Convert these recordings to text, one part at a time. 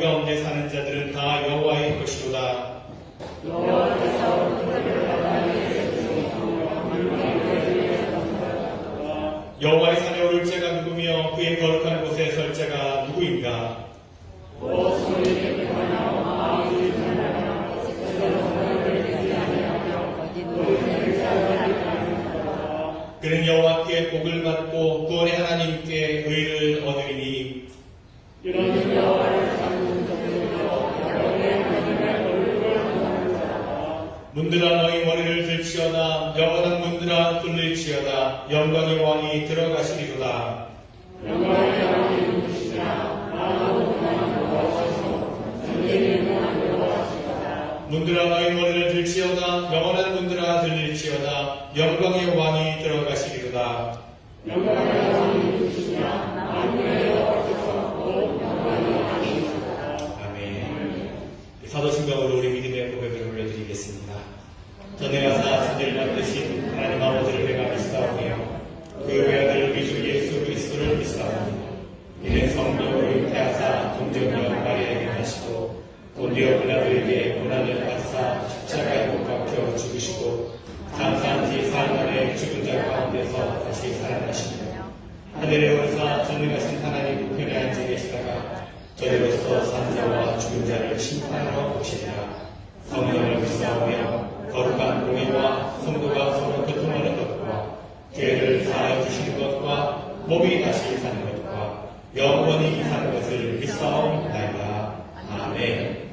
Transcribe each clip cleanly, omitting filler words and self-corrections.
가운데 사는 자들은 다 여호와의 것이로다. 여호와의 산에 오를 자가 누구며 그의 거룩한 곳에 설 자가 누구인가? 그는 여호와께 복을 받고 구원의 하나님께 의를 얻으리니. 문들아 너희 머리를 들치어다. 영원한 문들아 뚫릴지어다. 영광의 왕이 들어가시리로다. 문들아 너희 머리를 들치어다. 영원한 문들아 들릴지어다. 영광의 왕이 들어가시리로다. 아멘. 사도신경으로 우리 믿음의 고백을 올려드리겠습니다. 전에 가사 주들 만드신 하나님 아버지를 내가 믿사오며 그 외아들 우리 주 예수 그리스도를 믿사오니 이는 성령으로 잉태하사 동정녀 마리아에게 하시고 본디오 빌라도에게 고난을 받사 십자가에 못 박혀 죽으시고 장사한 지 사흘 만에 죽은 자 가운데서 다시 살아나시며 하늘에 오르사 전능하신 하나님 우편에 앉아 계시다가 저희로서 산 자와 죽은 자를 심판하러 오시리라. 성령을 믿사오며 거룩한 공의와 성도가 서로 교통하는 것과 죄를 사하여 주시는 것과 몸이 다시 사는 것과 영원히 사는 것을 믿사옵나이다. 아멘.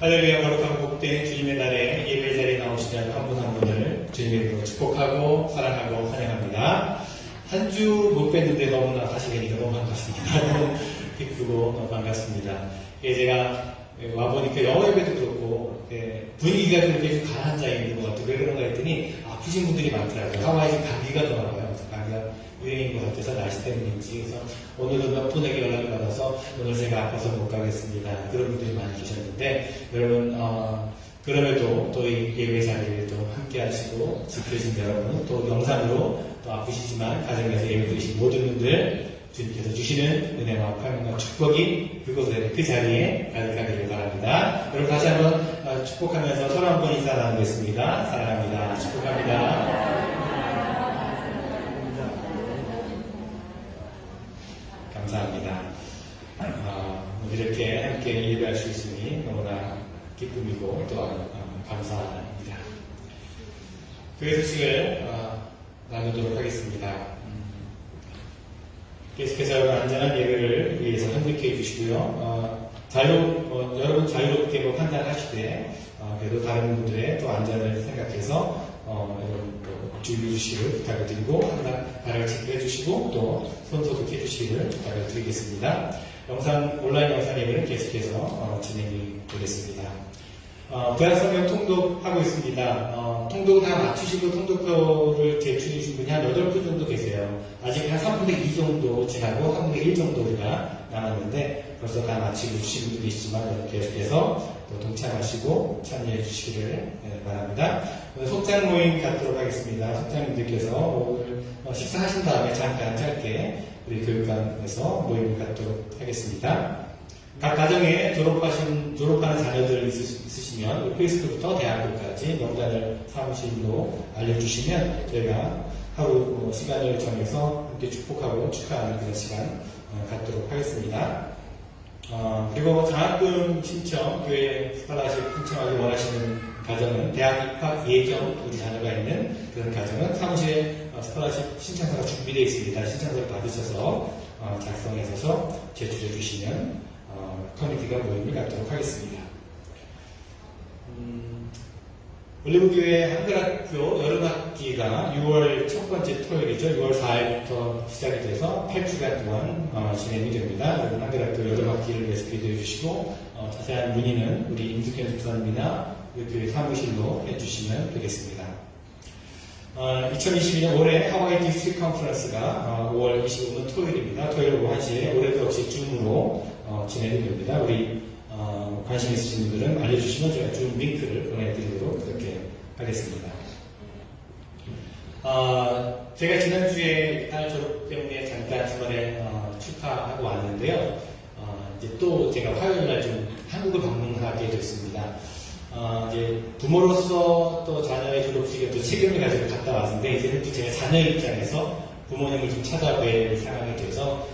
할렐루야. 거룩한 복된 주님의 날에 예배 자리에 나오시는 한 분 한 분을 주님의 이름으로 축복하고 사랑하고 환영합니다. 한 주 못 뵀는데 너무나 다시 뵈니까 너무 반갑습니다. 너무 기쁘고 너무 반갑습니다. 제가 와보니까 영어 예배도 그렇고 분위기가 좀 이렇게 좀 가라앉아 있는 것 같아요. 왜 그런가 했더니 아프신 분들이 많더라고요. 하와이 지금 감기가 돌아와요. 감기가 유행인 것 같아서 날씨 때문인지. 그래서 오늘도 몇 분에게 연락을 받아서 오늘 제가 아파서 못 가겠습니다. 그런 분들이 많이 계셨는데 여러분 그럼에도 또 이 예배 자리를 또 함께 하시고 지켜주신 여러분, 또 영상으로 또 아프시지만 가정에서 예배 드리신 모든 분들 주님께서 주시는 은혜와 평안과 축복이 그곳에 그 자리에 가득하기를 바랍니다. 여러분 다시 한번 축복하면서 서로 한번 인사 나누겠습니다. 사랑합니다. 축복합니다. 감사합니다. 이렇게 함께 예배할 수 있으니 너무나 기쁨이고 또한 감사합니다. 교회 소식을 나누도록 하겠습니다. 계속해서 안전한 예배를 위해서 협력해 주시고요. 여러분 자유롭게 판단하시되 그래도 다른 분들의 또 안전을 생각해서 여러분 또 주의해 주시기를 부탁을 드리고 항상 발을 체크해 주시고 또 손 소독해 주시기를 부탁을 드리겠습니다. 온라인 영상 예배는 계속해서 진행이 되겠습니다. 대학성경 통독하고 있습니다. 통독 다 맞추시고 통독표를 제출해 주신 분이 한 8분 정도 계세요. 아직 한 3분의 2 정도 지나고 3분의 1 정도 우리가 남았는데 벌써 다 마치고 주신 분도 계시지만 계속해서 또 동참하시고 참여해 주시기를 바랍니다. 오늘 속장 모임 갖도록 하겠습니다. 속장님들께서 오늘 식사하신 다음에 잠깐 짧게 우리 교육관에서 모임을 갖도록 하겠습니다. 각 가정에 졸업하는 자녀들 있으시면 페이스부터 대학교까지 명단을 사무실로 알려주시면 저희가 하루 시간을 정해서 함께 축복하고 축하하는 그런 시간 갖도록 하겠습니다. 그리고 장학금 신청, 교회 스칼라십 신청하기 원하시는 가정은 대학 입학 예정 우리 자녀가 있는 그런 가정은 사무실에 스콜라십 신청서가 준비되어 있습니다. 신청서를 받으셔서 작성해서 제출해 주시면 커뮤니티가 모임을 갖도록 하겠습니다. 올리브교회 한글학교 여름학기가 6월 첫 번째 토요일이죠. 6월 4일부터 시작이 돼서 8주간 동안 진행이 됩니다. 여러분 한글학교 여름학기를 위해서 기도해 주시고 자세한 문의는 우리 임숙현 집사님이나 우리 교회 사무실로 해주시면 되겠습니다. 2022년 올해 하와이 디스트릭트 컨퍼런스가 5월 25일 토요일입니다. 토요일 오후 1시에 올해도 역시 줌으로 진행이 됩니다. 우리 관심 있으신 분들은 알려주시면 제가 줌 링크를 보내드리도록 그렇게 하겠습니다. 제가 지난주에 딸 졸업 때문에 잠깐 주말에 축하하고 왔는데요. 이제 또 제가 화요일날 좀 한국을 방문하게 됐습니다. 이제 부모로서 또 자녀의 졸업식에 또 책임을 가지고 갔다 왔는데 이제는 또 제가 자녀 입장에서 부모님을 좀 찾아뵐 상황이 돼서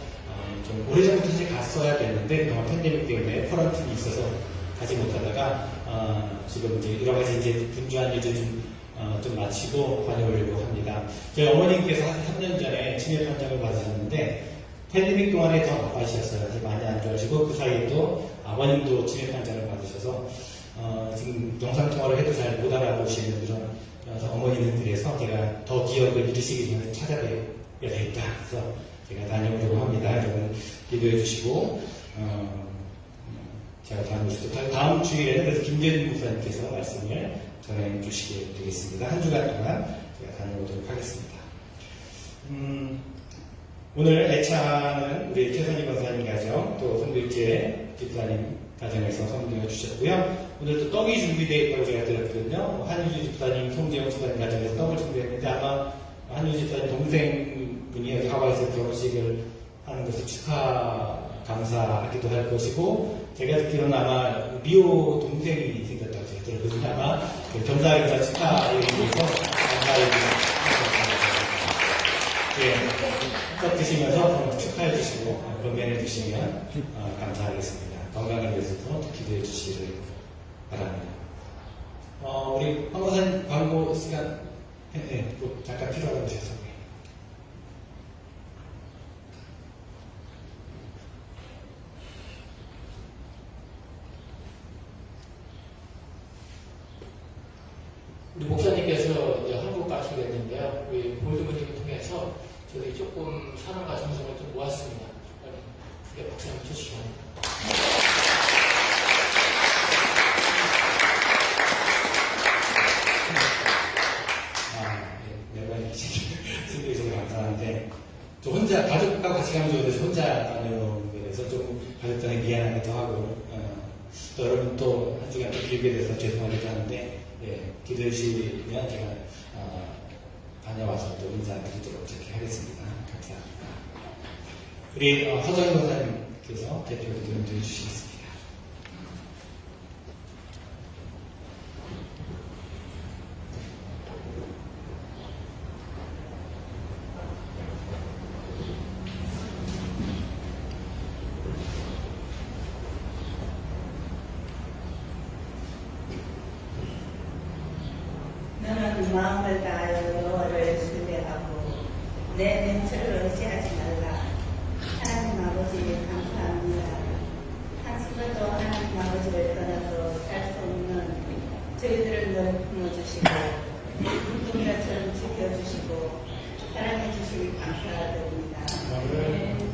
좀 오래전부터 사실 갔어야 됐는데 그동안 팬데믹 때문에 쿼런틴이 있어서 가지 못하다가 지금 이제 여러 가지 이제 분주한 일들 좀 마치고 다녀오려고 합니다. 저희 어머님께서 한 3년 전에 치매 판정을 받으셨는데 팬데믹 동안에 더 아파하셨어요. 많이 안 좋아지고 그 사이에 또 아버님도 치매 판정을 받으셔서 지금 영상통화를 해도 잘 못 알아보시는 그런 어머님들에서 제가 더 기억을 잃으시기 전에 찾아뵈야 되겠다. 그래서 제가 다녀오려고 합니다. 여러분 기도해 주시고 제가 다녀오시죠. 다음 주일에는 그래서 김재준 목사님께서 말씀을 전해 주시게 되겠습니다. 한 주간 동안 제가 다녀오도록 하겠습니다. 오늘 애차는 우리 최선희 권사님 가정 또 송길재 집사님 가정에서 선교해 주셨고요. 오늘 또 떡이 준비되어 있다고 제가 들었거든요. 한유주 집사님, 송재영 집사님 가정에서 떡을 준비했는데 아마 한유주 집사님 동생분이 여기 하와이에서 결혼식을 하는 것을 감사하기도 할 것이고 제가 듣기로는 아마 리오 동생이 생겼다고 제가 들었거든요. 아마 겸사겸사 축하에 위해서 감사의 떡 드시면서 축하해 주시고 건면해 주시면 감사하겠습니다. 건강을 위해서도 기도해 주시기를 바랍니다. 우리 황고사님 광고 시간 잠깐 필요하다고 하셔서 우리 목사님께서 이제 한국 가시게 됐는데요. 우리 볼드모님을 통해서 저희 조금 사랑과 정성을 좀 모았습니다. 크게 박수 한번 쳐주시기 바랍니다. 매번 신경이 감사한데 저 혼자 가족과 같이 가면 좋은데 혼자 다녀오는 거에 대해서 조금 가족들한테 미안하기도 하고 또 여러분 또 한 주간 또 길게 돼서 죄송하기도 하는데 기도해 주시면 제가 다녀와서 또 인사드리도록 그렇게 하겠습니다. 감사합니다. 우리 허정희 목사님께서 대표 기도를 드려주시겠습니다. 너는 마음을 다하여 여호와를 신뢰하고 내 눈치를 의지하지 말라. 하나님 아버지 감사합니다. 한순간도 하나님 아버지를 떠나서 살 수 없는 저희들을 늘 품어주시고 눈동자처럼 지켜주시고 사랑해주시니 감사드립니다.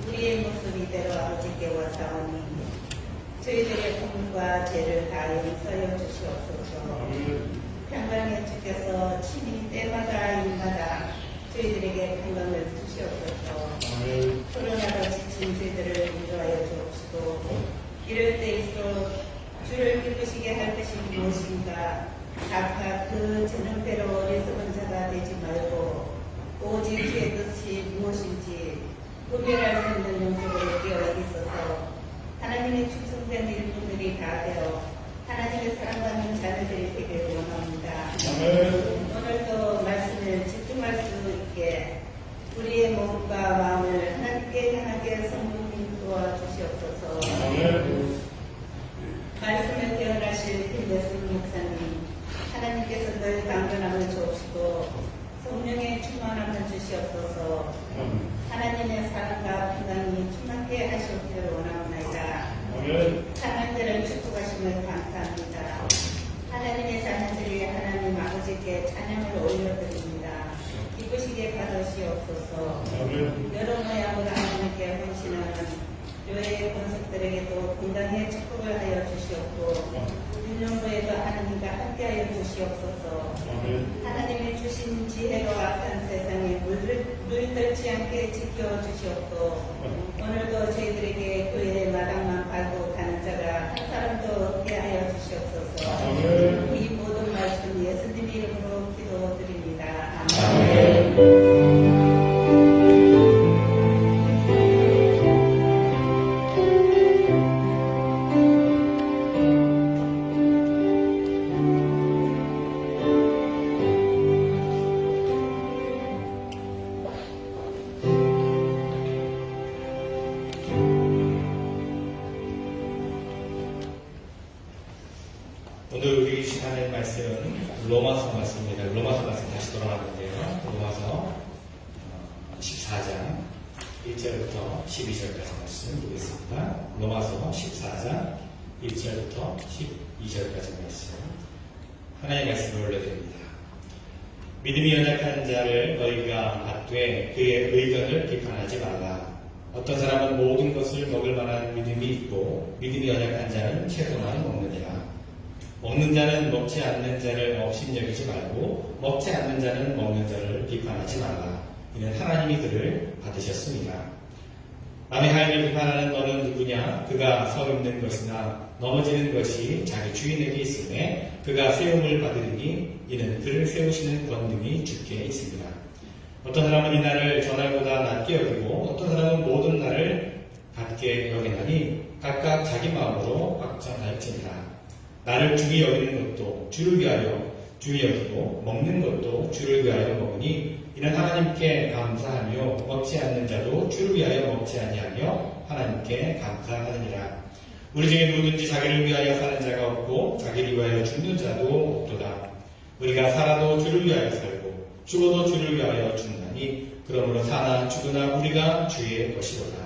우리의 모습 이대로 아버지께 와사오니 저희들의 꿈과 죄를 다 용서해 주시옵소서. 평강에 주께서 친히 때마다 일마다 저희들에게 평강을 주시옵소서. 코로나로 지친 저희들을 인도하여 주옵시고 이럴 때일수록 주를 기쁘시게 할 것이 무엇인가 각각 그 저녁대로 어리석은 자가 되지 말고 오직 주의 뜻이 무엇인지 구별할 수 있는 영적으로 깨어 있어서 하나님의 충성된 일꾼들이 다 되어 하나님의 사랑받는 자녀들이 되길 원합니다. 오늘도 말씀을 집중할 수 있게 우리의 몸과 마음을 하나님께 향하게 성령님 도와주시옵소서. 말씀을 깨어나실 김대순 목사님 하나님께서 늘 강건함을 주옵시고 성령의 충만함을 주시옵소서. 하나님의 사랑과 평강이 충만케 하시옵기를 원하옵나이다. 자녀들을 축복하심을 감사합니다. 하나님의 자녀들이 하나님 아버지께 찬양을 올려드립니다. 기쁘시게 받으시옵소서. 여러 모양으로 하나님께 헌신하는 교회의 권속들에게도 건강의 축복을 하여 주시옵고 윤영부에도 하나님과 함께하여 주시옵소서. 하나님이 주신 지혜로 악한 세상에 물들지 않게 지켜주시옵고 오늘도 저희들에게 교회의 마당만 밟고 가는 자가 한 사람도 없게 하여 주시옵소서. 이 모든 말씀 예수님 이름으로 기도드립니다. 아멘. 오늘 우리 시간의 말씀은 로마서 말씀입니다. 로마서 말씀 다시 돌아가는데요. 로마서 14장 1절부터 12절까지 말씀 보겠습니다. 로마서 14장 1절부터 12절까지 말씀. 하나님의 말씀을 올려드립니다. 믿음이 연약한 자를 너희가 받되 그의 의견을 비판하지 말라. 어떤 사람은 모든 것을 먹을 만한 믿음이 있고 믿음이 연약한 자는 채소만 먹느니라. 먹는 자는 먹지 않는 자를 업신여기지 말고 먹지 않는 자는 먹는 자를 비판하지 말라. 이는 하나님이 그를 받으셨습니다. 남의 하인을 비판하는 너는 누구냐? 그가 서 있는 것이나 넘어지는 것이 자기 주인에게 있음에 그가 세움을 받으리니 이는 그를 세우시는 권능이 주께 있습니다. 어떤 사람은 이 날을 전날보다 낮게 여기고 어떤 사람은 모든 날을 같게 여기나니 각각 자기 마음으로 확정할지니라. 나를 중히 여기는 것도 주를 위하여 중히 여기고 먹는 것도 주를 위하여 먹으니 이는 하나님께 감사하며 먹지 않는 자도 주를 위하여 먹지 아니하며 하나님께 감사하느니라. 우리 중에 누구든지 자기를 위하여 사는 자가 없고 자기를 위하여 죽는 자도 없도다. 우리가 살아도 주를 위하여 살고 죽어도 주를 위하여 죽나니 그러므로 사나 죽으나 우리가 주의 것이로다.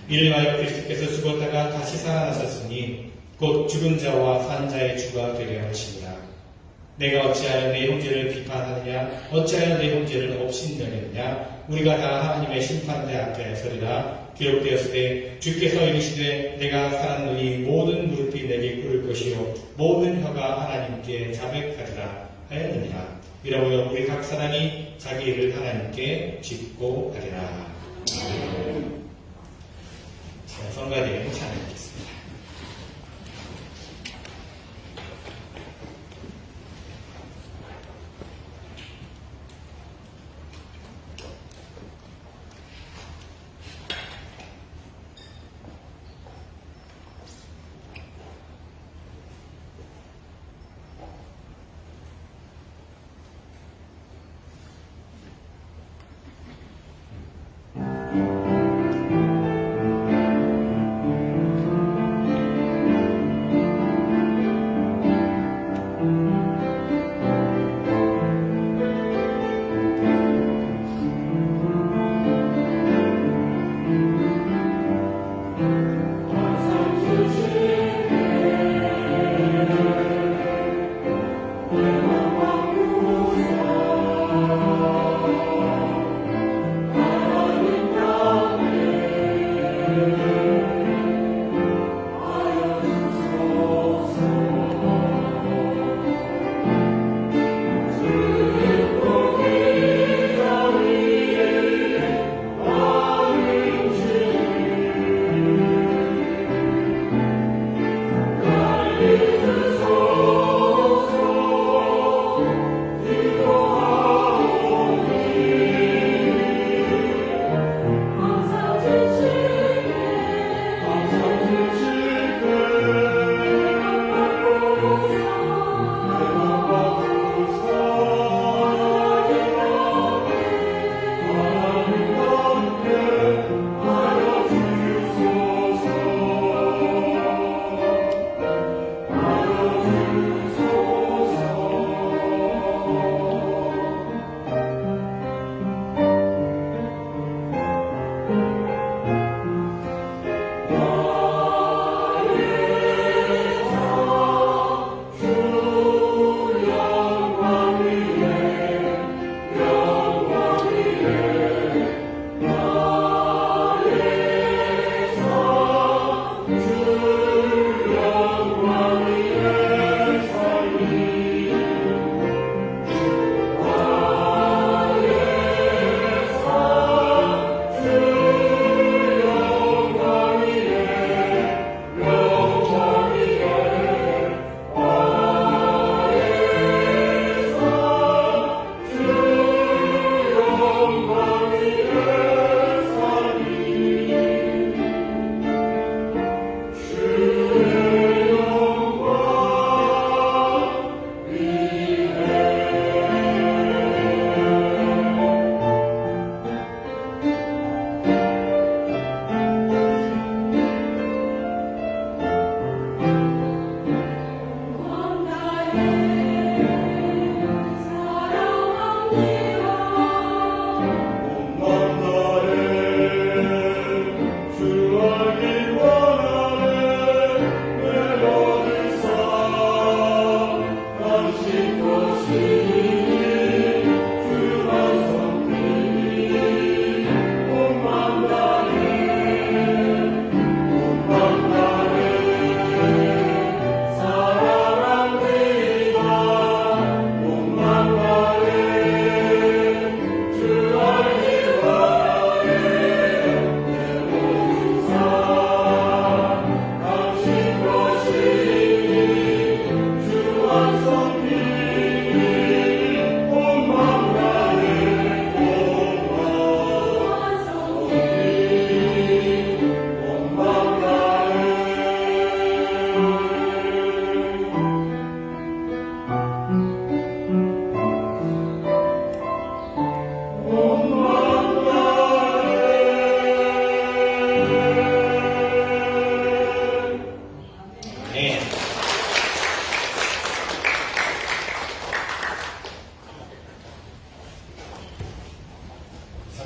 이를 위하여 그리스도께서 죽었다가 다시 살아나셨으니 곧 죽은 자와 산 자의 주가 되려 하시니라. 내가 어찌하여 내 형제를 비판하느냐? 어찌하여 내 형제를 업신여기느냐? 우리가 다 하나님의 심판대 앞에 서리라. 기록되었을 때 주께서 이르시되 내가 살았노니 모든 무릎이 내게 꿇을 것이요 모든 혀가 하나님께 자백하리라 하였느니라. 이러므로 우리 각 사람이 자기 일을 하나님께 짓고 하리라. 자, 성가대에 찬양하겠습니다.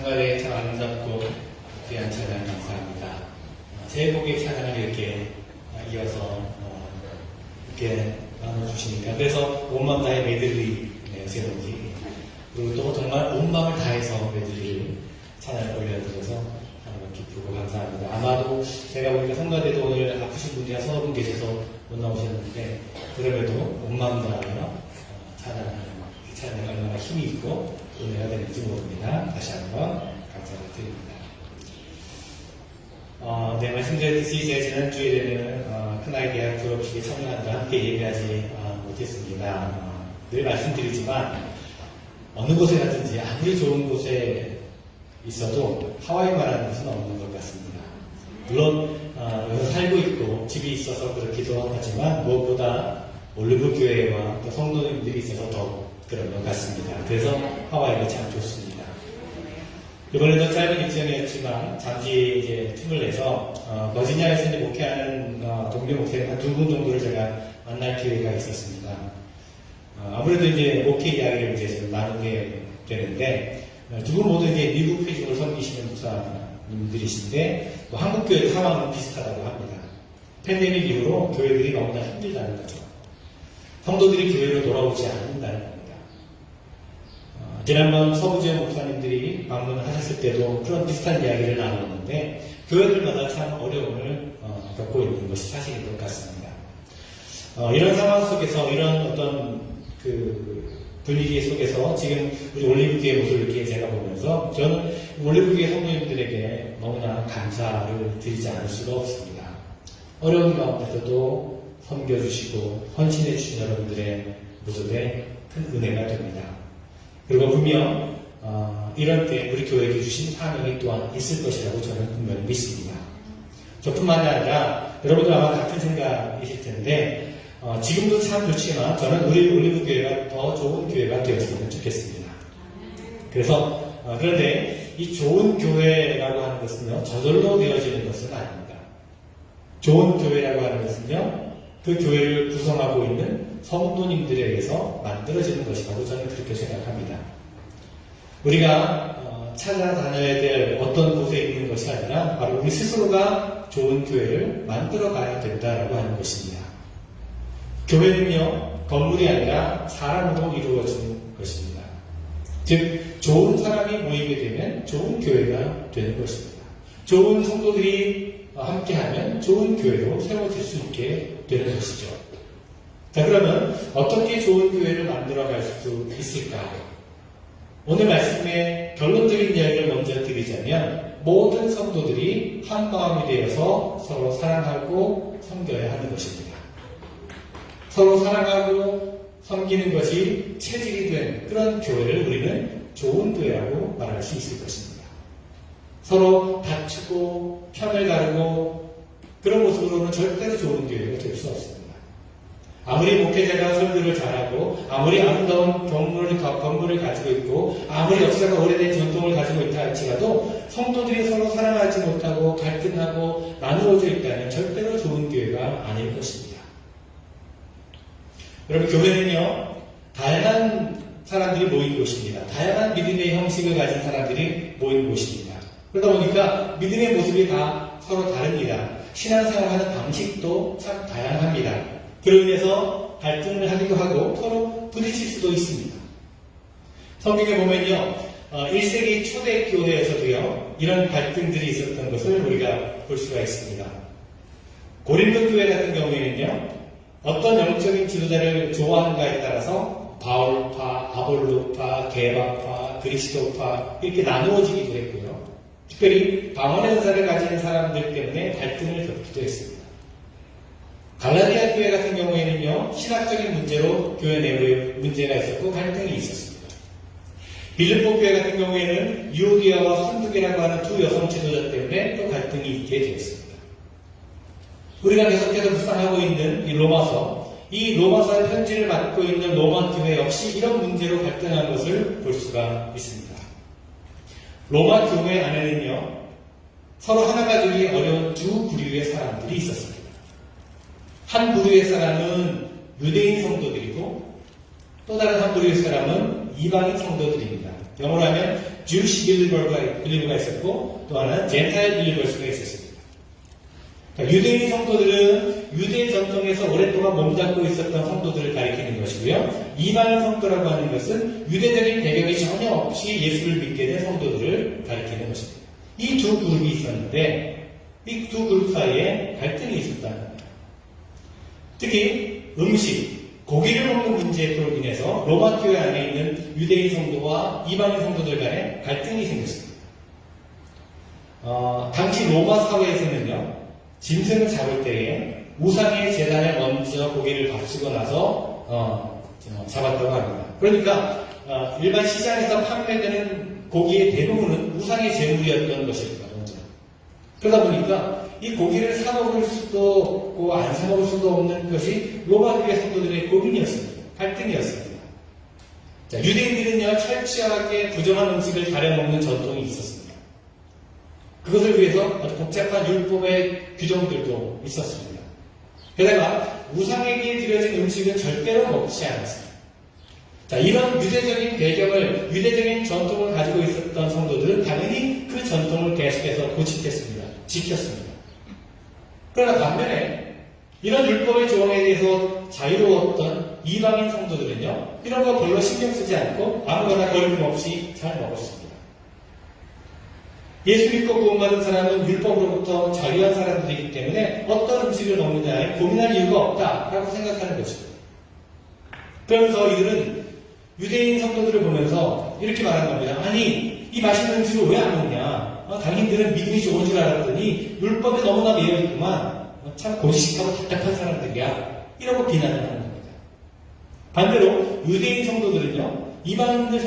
성가대 참 아름답고 귀한 찬양 감사합니다. 새 복의 찬양을 이렇게 이어서 이렇게 나눠주시니까 그래서 온 마음 다해 메들리네요, 제목이. 그리고 또 정말 온 마음을 다해서 메들리를 찬양을 올려드려서 기쁘고 감사합니다. 아마도 제가 보니까 성가대도 오늘 아프신 분이 서너 분 계셔서 못 나오셨는데 그럼에도 온 마음 다하여 찬양하는 이 찬양이 얼마나 힘이 있고 은혜가 되는지 모릅니다. 다시 한번 감사를 드립니다. 네, 말씀드렸듯이 제가 지난주에는 큰아이 대학 졸업식에 참여한다 함께 예배하지 못했습니다. 늘 말씀드리지만 어느 곳에 가든지 아무리 좋은 곳에 있어도 하와이만한 곳은 없는 것 같습니다. 물론 여기서 살고 있고 집이 있어서 그렇기도 하지만 무엇보다 올리브 교회와 또 성도님들이 있어서 더 그런 것 같습니다. 그래서 하와이가 참 좋습니다. 이번에도 짧은 일정이었지만 잠시 이제 틈을 내서 버지니아에서 이제 목회하는 동료 목회자 한 2분 정도를 제가 만날 기회가 있었습니다. 아무래도 이제 목회 이야기를 이제 좀 나누게 되는데 두 분 모두 이제 미국 회중을 섬기시는 목사님들이신데 한국 교회 상황은 비슷하다고 합니다. 팬데믹 이후로 교회들이 너무나 힘들다는 거죠. 성도들이 교회로 돌아오지 않는다는 겁니다. 지난번 서부지역 목사님들이 방문을 하셨을 때도 그런 비슷한 이야기를 나눴는데 교회들마다 참 어려움을 겪고 있는 것이 사실인 것 같습니다. 이런 상황 속에서 이런 어떤 그 분위기 속에서 지금 우리 올리브교회 모습을 이렇게 제가 보면서 저는 올리브교회 성도님들에게 너무나 감사를 드리지 않을 수가 없습니다. 어려운 가운데서도 섬겨주시고 헌신해주신 여러분들의 모습에 큰 은혜가 됩니다. 그리고 분명 이런 때 우리 교회에게 주신 사명이 또한 있을 것이라고 저는 분명히 믿습니다. 저뿐만이 아니라 여러분들 아마 같은 생각이실 텐데 지금도 참 좋지만 저는 우리 올리브 교회가 더 좋은 교회가 되었으면 좋겠습니다. 그래서 그런데 이 좋은 교회라고 하는 것은요 저절로 되어지는 것은 아닙니다. 좋은 교회라고 하는 것은요 그 교회를 구성하고 있는 성도님들에 의해서 만들어지는 것이라고 저는 그렇게 생각합니다. 우리가 찾아다녀야 될 어떤 곳에 있는 것이 아니라 바로 우리 스스로가 좋은 교회를 만들어 가야 된다라고 하는 것입니다. 교회는요 건물이 아니라 사람으로 이루어지는 것입니다. 즉 좋은 사람이 모이게 되면 좋은 교회가 되는 것입니다. 좋은 성도들이 함께하면 좋은 교회로 세워질 수 있게 되는 것이죠. 자, 그러면 어떻게 좋은 교회를 만들어갈 수 있을까요? 오늘 말씀의 결론적인 이야기를 먼저 드리자면 모든 성도들이 한 마음이 되어서 서로 사랑하고 섬겨야 하는 것입니다. 서로 사랑하고 섬기는 것이 체질이 된 그런 교회를 우리는 좋은 교회라고 말할 수 있을 것입니다. 서로 다투고 편을 가르고 그런 모습으로는 절대로 좋은 교회가 될 수 없습니다. 아무리 목회자가 설교를 잘하고 아무리 아름다운 건물을 가지고 있고 아무리 역사가 오래된 전통을 가지고 있다 할지라도 성도들이 서로 사랑하지 못하고 갈등하고 나누어져 있다면 절대로 좋은 교회가 아닐 것입니다. 여러분 교회는요 다양한 사람들이 모인 곳입니다. 다양한 믿음의 형식을 가진 사람들이 모인 곳입니다. 그러다 보니까 믿음의 모습이 다 서로 다릅니다. 신앙생활하는 방식도 참 다양합니다. 그로 인해서 갈등을 하기도 하고 서로 부딪힐 수도 있습니다. 성경에 보면요 1세기 초대 교회에서도요 이런 갈등들이 있었던 것을 우리가 볼 수가 있습니다. 고린도 교회 같은 경우에는요 어떤 영적인 지도자를 좋아하는가에 따라서 바울파, 아볼로파, 게바파, 그리스도파 이렇게 나누어지기도 했고요. 특별히 방언의 은사를 가진 사람들 때문에 갈등을 겪기도 했습니다. 갈라디아 교회 같은 경우에는요 신학적인 문제로 교회 내부에 문제가 있었고 갈등이 있었습니다. 빌립보 교회 같은 경우에는 유오디아와 순두계라고 하는 두 여성 지도자 때문에 또 갈등이 있게 되었습니다. 우리가 계속해서 묵상하고 있는 이 로마서, 이 로마서의 편지를 맡고 있는 로마 교회 역시 이런 문제로 갈등한 것을 볼 수가 있습니다. 로마 교회 안에는요 서로 하나가 되기 어려운 두 부류의 사람들이 있었습니다. 한 부류의 사람은 유대인 성도들이고 또 다른 한 부류의 사람은 이방인 성도들입니다. 영어로 하면 Jewish believer가 있었고 또 하나는 Gentile believers가 있었습니다. 그러니까 유대인 성도들은 유대 전통에서 오랫동안 몸담고 있었던 성도들을 가리키는 것이고요. 이방인 성도라고 하는 것은 유대적인 배경이 전혀 없이 예수를 믿게 된 성도들을 가리키는 것입니다. 이 두 그룹이 있었는데 이 두 그룹 사이에 갈등이 있었다는 겁니다. 특히 음식, 고기를 먹는 문제로 인해서 로마 교회 안에 있는 유대인 성도와 이방인 성도들 간에 갈등이 생겼습니다. 당시 로마 사회에서는요, 짐승을 잡을 때에 우상의 제단에 먼저 고기를 바치고 나서 잡았다고 합니다. 그러니까 일반 시장에서 판매되는 고기의 대부분은 우상의 제물이었던 것입니다. 먼저. 그러다 보니까 이 고기를 사 먹을 수도 없고 안 사 먹을 수도 없는 것이 로마 교회 성도들의 고민이었습니다. 갈등이었습니다. 자, 유대인들은요, 철저하게 부정한 음식을 가려 먹는 전통이 있었습니다. 그것을 위해서 아주 복잡한 율법의 규정들도 있었습니다. 게다가 우상에게 드려진 음식은 절대로 먹지 않았습니다. 자, 이런 유대적인 배경을, 유대적인 전통을 가지고 있었던 성도들은 당연히 그 전통을 계속해서 고집했습니다. 지켰습니다. 그러나 반면에 이런 율법의 조항에 대해서 자유로웠던 이방인 성도들은요, 이런 거 별로 신경 쓰지 않고 아무거나 거림없이 잘 먹었습니다. 예수 믿고 구원받은 사람은 율법으로부터 자유한 사람들이기 때문에 어떤 음식을 먹느냐에 고민할 이유가 없다라고 생각하는 것이죠. 그러면서 이들은 유대인 성도들을 보면서 이렇게 말한 겁니다. 아니, 이 맛있는 음식을 왜 안 먹냐? 당신들은 믿음이 좋은 줄 알았더니 율법에 너무나 매여있구만. 참 고지식하고 답답한 사람들이야. 이러고 비난을 하는 겁니다. 반대로 유대인 성도들은요, 이방인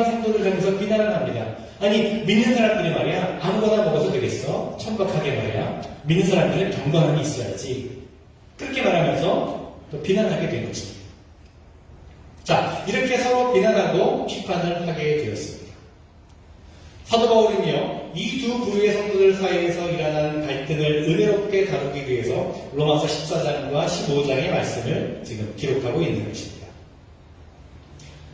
성도를 향해서 비난을 합니다. 아니, 믿는 사람들이 말이야, 아무거나 먹어도 되겠어? 천박하게 말이야. 믿는 사람들은 경건함이 있어야지. 그렇게 말하면서 또 비난하게 된 것입니다. 자, 이렇게 서로 비난하고 비판을 하게 되었습니다. 사도 바울은요, 이 두 부류의 성도들 사이에서 일어나는 갈등을 은혜롭게 다루기 위해서 로마서 14장과 15장의 말씀을 지금 기록하고 있는 것입니다.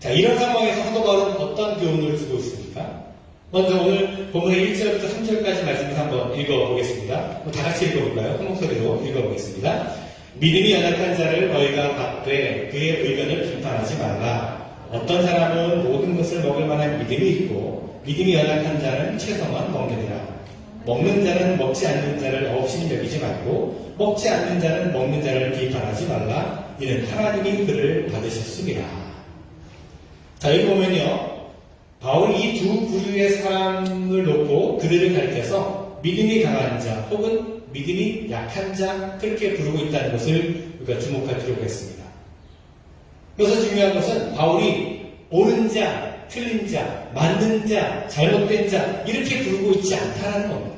자, 이런 상황에서 사도 바울은 어떤 교훈을 주고 있습니까? 먼저 오늘 본문의 1절부터 3절까지 말씀을 한번 읽어보겠습니다. 다 같이 읽어볼까요? 한 목소리로 읽어보겠습니다. 믿음이 연약한 자를 너희가 받되 그의 의견을 비판하지 말라. 어떤 사람은 모든 것을 먹을 만한 믿음이 있고 믿음이 연약한 자는 채소만 먹느니라. 먹는 자는 먹지 않는 자를 없이 여기지 말고 먹지 않는 자는 먹는 자를 비판하지 말라. 이는 하나님이 그를 받으셨습니다. 자, 여기 보면요, 바울이 이 두 부류의 사람을 놓고 그들을 가리켜서 믿음이 강한 자 혹은 믿음이 약한 자 그렇게 부르고 있다는 것을 우리가 주목할 필요가 있습니다. 여기서 중요한 것은 바울이 옳은 자, 틀린 자, 맞는 자, 잘못된 자 이렇게 부르고 있지 않다는 겁니다.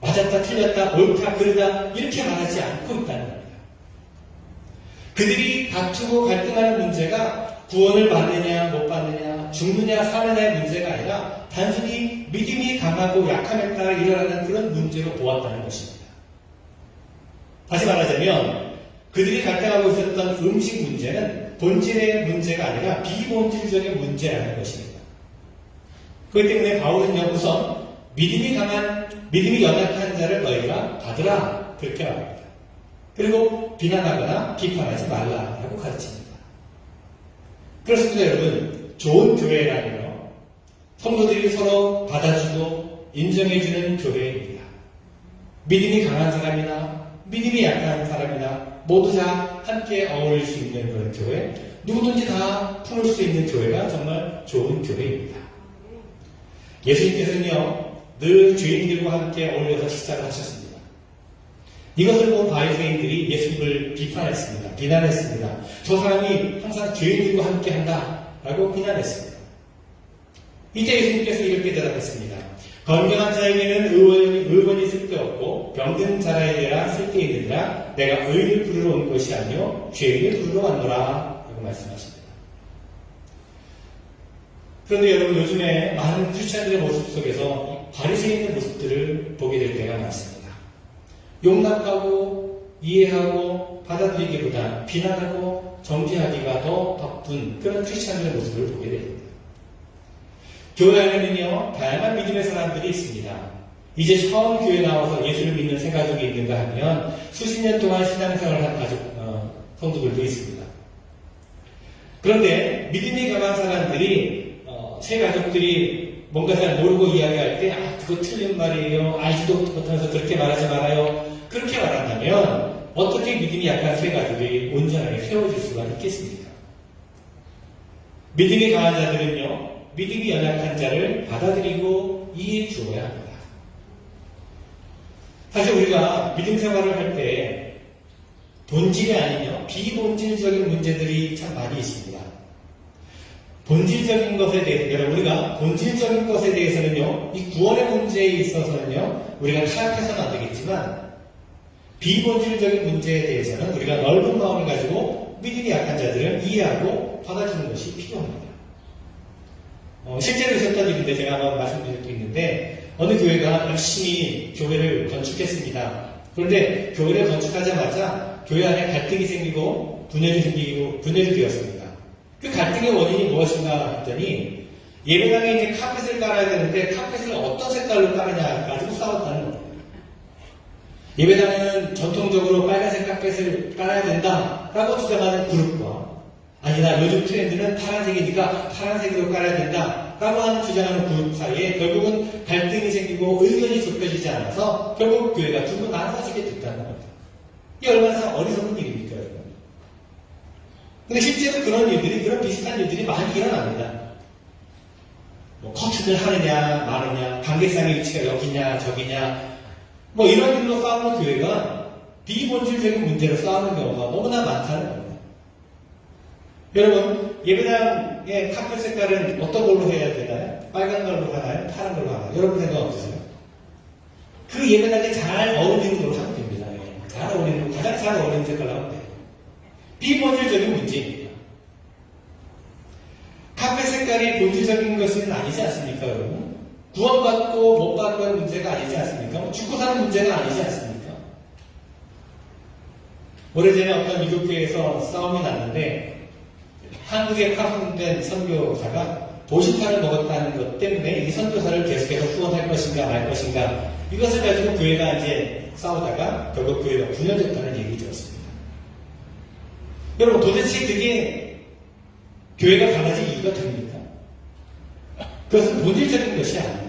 맞았다, 틀렸다, 옳다, 그르다 이렇게 말하지 않고 있다는 겁니다. 그들이 다투고 갈등하는 문제가 구원을 받느냐 못 받느냐, 죽느냐 사느냐의 문제가 아니라 단순히 믿음이 강하고 약함에 따라 일어나는 그런 문제로 보았다는 것입니다. 다시 말하자면 그들이 갈등하고 있었던 음식 문제는 본질의 문제가 아니라 비본질적인 문제라는 것입니다. 그렇기 때문에 바울은요, 우선 믿음이 연약한 자를 너희가 받으라 그렇게 말합니다. 그리고 비난하거나 비판하지 말라라고 가르칩니다. 그렇습니다, 여러분. 좋은 교회라면요, 성도들이 서로 받아주고 인정해주는 교회입니다. 믿음이 강한 사람이나 믿음이 약한 사람이나 모두 다 함께 어울릴 수 있는 그런 교회, 누구든지 다 품을 수 있는 교회가 정말 좋은 교회입니다. 예수님께서는요, 늘 죄인들과 함께 어울려서 식사를 하셨습니다. 이것을 본 바리새인들이 예수님을 비판했습니다. 비난했습니다. 저 사람이 항상 죄인들과 함께 한다라고 비난했습니다. 이때 예수님께서 이렇게 대답했습니다. 건강한 자에게는 의원이 쓸데없고 병든 자에게라 쓸데있느니라. 내가 의인을 부르러 온 것이 아니요 죄인을 부르러 왔노라 라고 말씀하십니다. 그런데 여러분, 요즘에 많은 크리스찬들의 모습 속에서 바리새인의 모습들을 보게 될 때가 많습니다. 용납하고 이해하고 받아들이기보다 비난하고 정죄하기가 더 바쁜 그런 크리스찬들의 모습을 보게 됩니다. 교회 안에는요, 다양한 믿음의 사람들이 있습니다. 이제 처음 교회 나와서 예수를 믿는 새 가족이 있는가 하면 수십 년 동안 신앙생활을 한 성도들도 있습니다. 그런데 믿음이 강한 사람들이 새 가족들이 뭔가 잘 모르고 이야기할 때 그거 틀린 말이에요. 알지도 못하면서 그렇게 말하지 말아요. 그렇게 말한다면 어떻게 믿음이 약한 새 가족이 온전하게 세워질 수가 있겠습니까? 믿음이 강한 자들은요, 믿음이 연약한 자를 받아들이고 이해해 주어야 합니다. 사실 우리가 믿음 생활을 할 때 본질이 아니며 비본질적인 문제들이 참 많이 있습니다. 본질적인 것에 대해서, 여러분, 우리가 본질적인 것에 대해서는요, 이 구원의 문제에 있어서는요, 우리가 타협해서는 안 되겠지만, 비본질적인 문제에 대해서는 우리가 넓은 마음을 가지고 믿음이 약한 자들을 이해하고 받아주는 것이 필요합니다. 실제로 있었던 일인데 제가 한번 말씀드릴 수 있는데, 어느 교회가 열심히 교회를 건축했습니다. 그런데 교회를 건축하자마자 교회 안에 갈등이 생기고 분열이 되었습니다. 그 갈등의 원인이 무엇인가 했더니 예배당에 이제 카펫을 깔아야 되는데 카펫을 어떤 색깔로 깔느냐 가지고 싸웠다는 거예요. 예배당에는 전통적으로 빨간색 카펫을 깔아야 된다라고 주장하는 그룹과 아니다, 요즘 트렌드는 파란색이니까 파란색으로 깔아야 된다라고 하는 주장하는 그룹 사이에 결국은 갈등이 생기고 의견이 좁혀지지 않아서 결국 교회가 두 번 나눠지게 됐다는 겁니다. 이게 얼마나 어리석은 일입니까, 여러분? 근데 실제로 그런 비슷한 일들이 많이 일어납니다. 뭐 커튼을 하느냐 마느냐, 관계상의 위치가 여기냐 저기냐, 뭐 이런 일로 싸우는 교회가 비본질적인 문제로 싸우는 경우가 너무나 많다는 겁니다. 여러분, 예배당의 카펫 색깔은 어떤 걸로 해야 되나요? 빨간 걸로 하나요? 파란 걸로 하나요? 여러분 생각 없으세요? 그 예배당에 잘 어울리는 걸로 하면 됩니다. 잘 어울리는, 가장 잘 어울리는 색깔로 하면 돼요. 비본질적인 문제입니다. 카펫 색깔이 본질적인 것은 아니지 않습니까, 여러분? 구원받고 못 받는 문제가 아니지 않습니까? 죽고 사는 문제가 아니지 않습니까? 오래전에 어떤 미국 교회에서 싸움이 났는데 한국에 파송된 선교사가 보신탕을 먹었다는 것 때문에 이 선교사를 계속해서 후원할 것인가 말 것인가, 이것을 가지고 교회가 이제 싸우다가 결국 교회가 분열됐다는 얘기 들었습니다. 여러분, 도대체 그게 교회가 갈라질 이유가 됩니까? 그것은 본질적인 것이 아닙니다.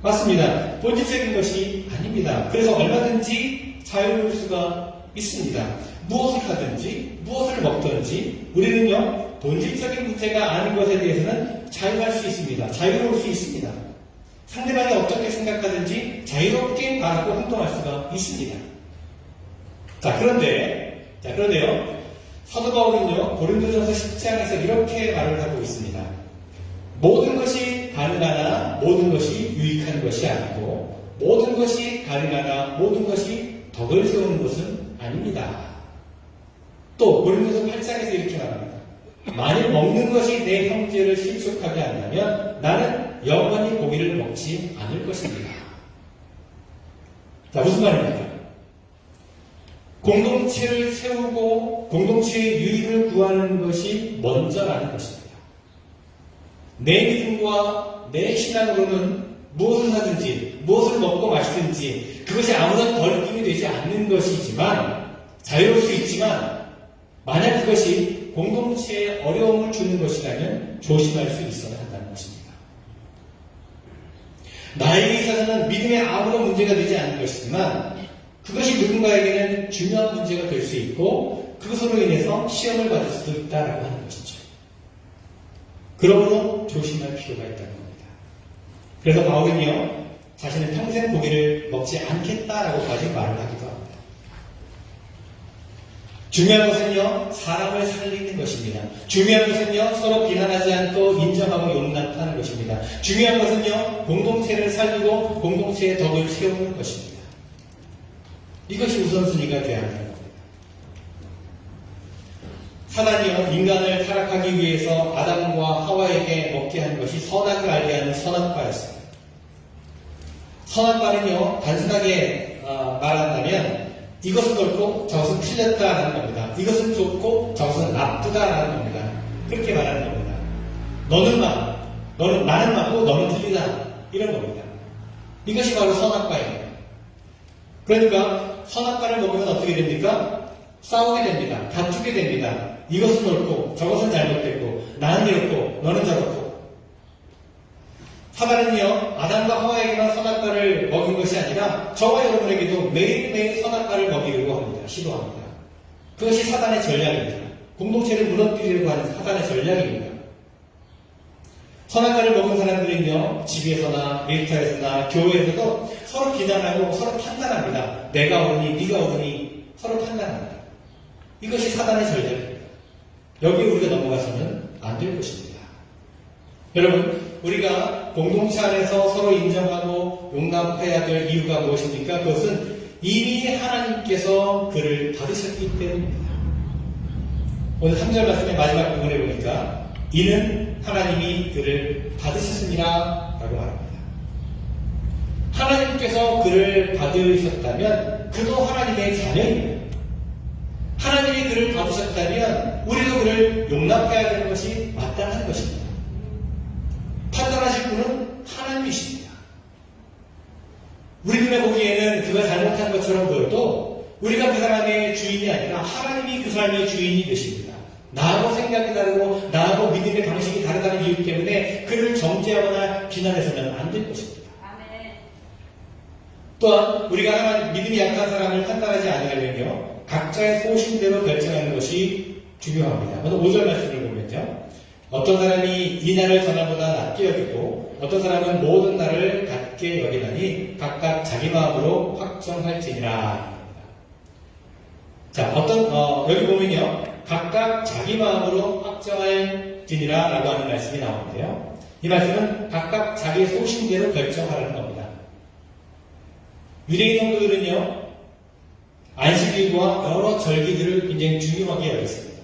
맞습니다. 본질적인 것이 아닙니다. 그래서 얼마든지 자유로울 수가 있습니다. 무엇을 하든지 무엇을 먹든지 우리는요, 본질적인 문제가 아닌 것에 대해서는 자유할 수 있습니다. 자유로울 수 있습니다. 상대방이 어떻게 생각하든지 자유롭게 말하고 행동할 수가 있습니다. 그런데요, 사도 바울은요, 고린도전서 10장에서 이렇게 말을 하고 있습니다. 모든 것이 가능하나 모든 것이 유익한 것이 아니고 모든 것이 가능하나 모든 것이 덕을 세우는 것은 아닙니다. 또 고린도서 8장에서 이렇게 말합니다. 만일 먹는 것이 내 형제를 실족하게 한다면 나는 영원히 고기를 먹지 않을 것입니다. 자, 무슨 말입니까? 공동체를 세우고 공동체의 유익을 구하는 것이 먼저라는 것입니다. 내 믿음과 내 신앙으로는 무엇을 하든지 무엇을 먹고 마시든지 그것이 아무런 벌금이 되지 않는 것이지만, 자유로울 수 있지만, 만약 그것이 공동체에 어려움을 주는 것이라면 조심할 수 있어야 한다는 것입니다. 나에게 있어서는 믿음에 아무런 문제가 되지 않는 것이지만 그것이 누군가에게는 중요한 문제가 될 수 있고 그것으로 인해서 시험을 받을 수도 있다라고 하는 것이죠. 그러므로 조심할 필요가 있다는 겁니다. 그래서 바울은요, 자신은 평생 고기를 먹지 않겠다라고까지 말을 하기도 합니다. 중요한 것은요, 사람을 살리는 것입니다. 중요한 것은요, 서로 비난하지 않고 인정하고 용납하는 것입니다. 중요한 것은요, 공동체를 살리고 공동체의 덕을 세우는 것입니다. 이것이 우선순위가 되어야 합니다. 사단이요, 인간을 타락하기 위해서 아담과 하와에게 먹게 한 것이 선악을 알게 하는 선악과였습니다. 선악과는요, 단순하게 말한다면 이것은 옳고 저것은 틀렸다라는 겁니다. 이것은 좋고 저것은 나쁘다라는 겁니다. 그렇게 말하는 겁니다. 너는 막 나는 맞고 너는 틀리다. 이런 겁니다. 이것이 바로 선악과입니다. 그러니까 선악과를 먹으면 어떻게 됩니까? 싸우게 됩니다. 다투게 됩니다. 이것은 옳고 저것은 잘못됐고 나는 이렇고 너는 저렇고. 사단은요, 아담과 하와에게만 선악과를 먹인 것이 아니라 저와 여러분에게도 매일매일 선악과를 먹이려고 합니다. 시도합니다. 그것이 사단의 전략입니다. 공동체를 무너뜨리려고 하는 사단의 전략입니다. 선악과를 먹은 사람들은요, 집에서나 일터에서나 교회에서도 서로 비난하고 서로 판단합니다. 내가 옳으니 네가 옳으니 서로 판단합니다. 이것이 사단의 전략입니다. 여기에 우리가 넘어가서는 안 될 것입니다. 여러분, 우리가 공동체 안에서 서로 인정하고 용납해야 될 이유가 무엇입니까? 그것은 이미 하나님께서 그를 받으셨기 때문입니다. 오늘 3절 말씀의 마지막 부분에 보니까 이는 하나님이 그를 받으셨습니다 라고 말합니다. 하나님께서 그를 받으셨다면 그도 하나님의 자녀입니다. 하나님이 그를 받으셨다면 우리도 그를 용납해야 되는 것이 마땅한 것입니다. 판단하실 분은 하나님이십니다. 우리 눈에 보기에는 그가 잘못한 것처럼 보여도 우리가 그 사람의 주인이 아니라 하나님이 그 사람의 주인이 되십니다. 나하고 생각이 다르고 나하고 믿음의 방식이 다르다는 이유 때문에 그를 정죄하거나 비난해서는 안 될 것입니다. 아멘. 또한 우리가 믿음이 약한 사람을 판단하지 않으려면요, 각자의 소신대로 결정하는 것이 중요합니다. 오늘 5절 말씀을 보면요, 어떤 사람이 이 날을 전날보다 낮게 여기고 어떤 사람은 모든 날을 같게 여기나니 각각 자기 마음으로 확정할지니라. 자, 여기 보면요, 각각 자기 마음으로 확정할지니라 라고 하는 말씀이 나오는데요, 이 말씀은 각각 자기 소신대로 결정하라는 겁니다. 유대인 성도들은요, 안식일과 여러 절기들을 굉장히 중요하게 여겼습니다.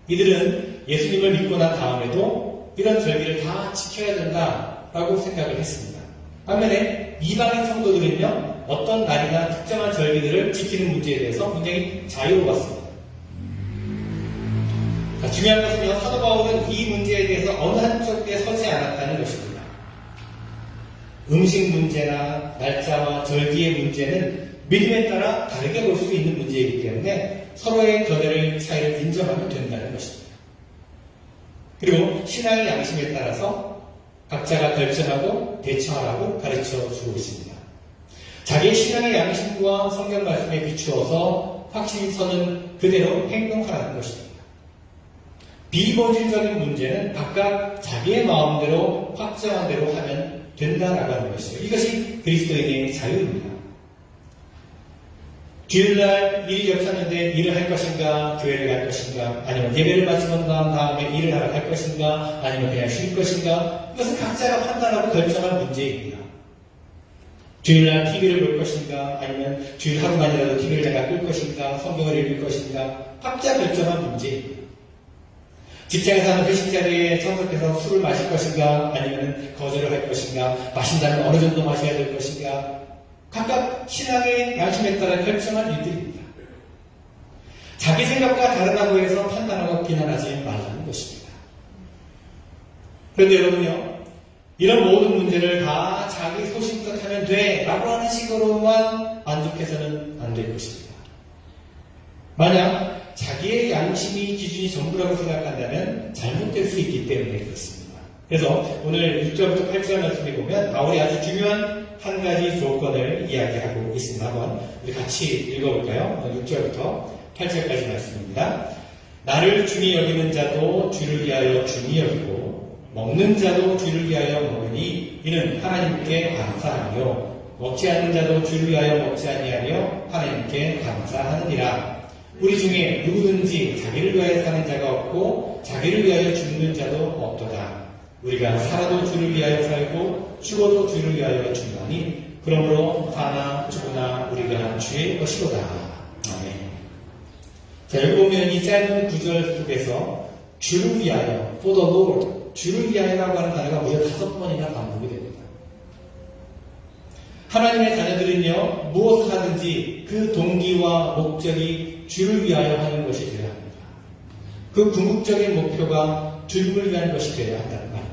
이들은 예수님을 믿고 난 다음에도 이런 절기를 다 지켜야 된다라고 생각을 했습니다. 반면에 이방인 성도들은요, 어떤 날이나 특정한 절기들을 지키는 문제에 대해서 굉장히 자유로웠습니다. 자, 중요한 것은요, 사도 바울은 이 문제에 대해서 어느 한쪽에 서지 않았다는 것입니다. 음식 문제나 날짜와 절기의 문제는 믿음에 따라 다르게 볼 수 있는 문제이기 때문에 서로의 견해를 차이를 인정하면 된다는 것입니다. 그리고 신앙의 양심에 따라서 각자가 결정하고 대처하라고 가르쳐 주고 있습니다. 자기의 신앙의 양심과 성경 말씀에 비추어서 확실히 서는 그대로 행동하라는 것입니다. 비본질적인 문제는 각각 자기의 마음대로 확정한 대로 하면 된다라고 하는 것이죠. 이것이 그리스도인의 자유입니다. 주일날 일이 겹쳤는데 일을 할 것인가, 교회를 갈 것인가, 아니면 예배를 마치고 난 다음에 일을 하러 갈 것인가, 아니면 그냥 쉴 것인가, 이것은 각자가 판단하고 결정할 문제입니다. 주일날 TV를 볼 것인가, 아니면 주일 하루만이라도 TV를 내가 끌 것인가, 성경을 읽을 것인가, 각자 결정한 문제입니다. 직장에서 하는 회식 자리에 참석해서 술을 마실 것인가, 아니면 거절을 할 것인가, 마신다면 어느 정도 마셔야 될 것인가, 각각 신앙의 양심에 따라 결정한 일들입니다. 자기 생각과 다르다고 해서 판단하고 비난하지 말라는 것입니다. 그런데 여러분요, 이런 모든 문제를 다 자기 소신껏 하면 돼 라고 하는 식으로만 만족해서는 안 될 것입니다. 만약 자기의 양심이 기준이 전부라고 생각한다면 잘못될 수 있기 때문에 그렇습니다. 그래서 오늘 6절부터 8절 말씀에 보면 바울이 아주 중요한 한 가지 조건을 이야기하고 있습니다. 한번 우리 같이 읽어볼까요? 6절부터 8절까지 말씀입니다. 나를 중히 여기는 자도 주를 위하여 중히 여기고 먹는 자도 주를 위하여 먹으니 이는 하나님께 감사하며 먹지 않는 자도 주를 위하여 먹지 아니하며 하나님께 감사하느니라. 우리 중에 누구든지 자기를 위하여 사는 자가 없고 자기를 위하여 죽는 자도 없도다. 우리가 살아도 주를 위하여 살고 죽어도 주를 위하여 죽나니 그러므로 사나 죽으나 우리가 주의 것이로다. 아멘. 자, 여기 보면 이 짧은 구절 속에서 주를 위하여, for the Lord, 주를 위하여라고 하는 단어가 무려 5번이나 반복이 됩니다. 하나님의 자녀들은요, 무엇을 하든지 그 동기와 목적이 주를 위하여 하는 것이 되어야 합니다. 그 궁극적인 목표가 주님을 위한 것이 되어야 한다는 말입니다.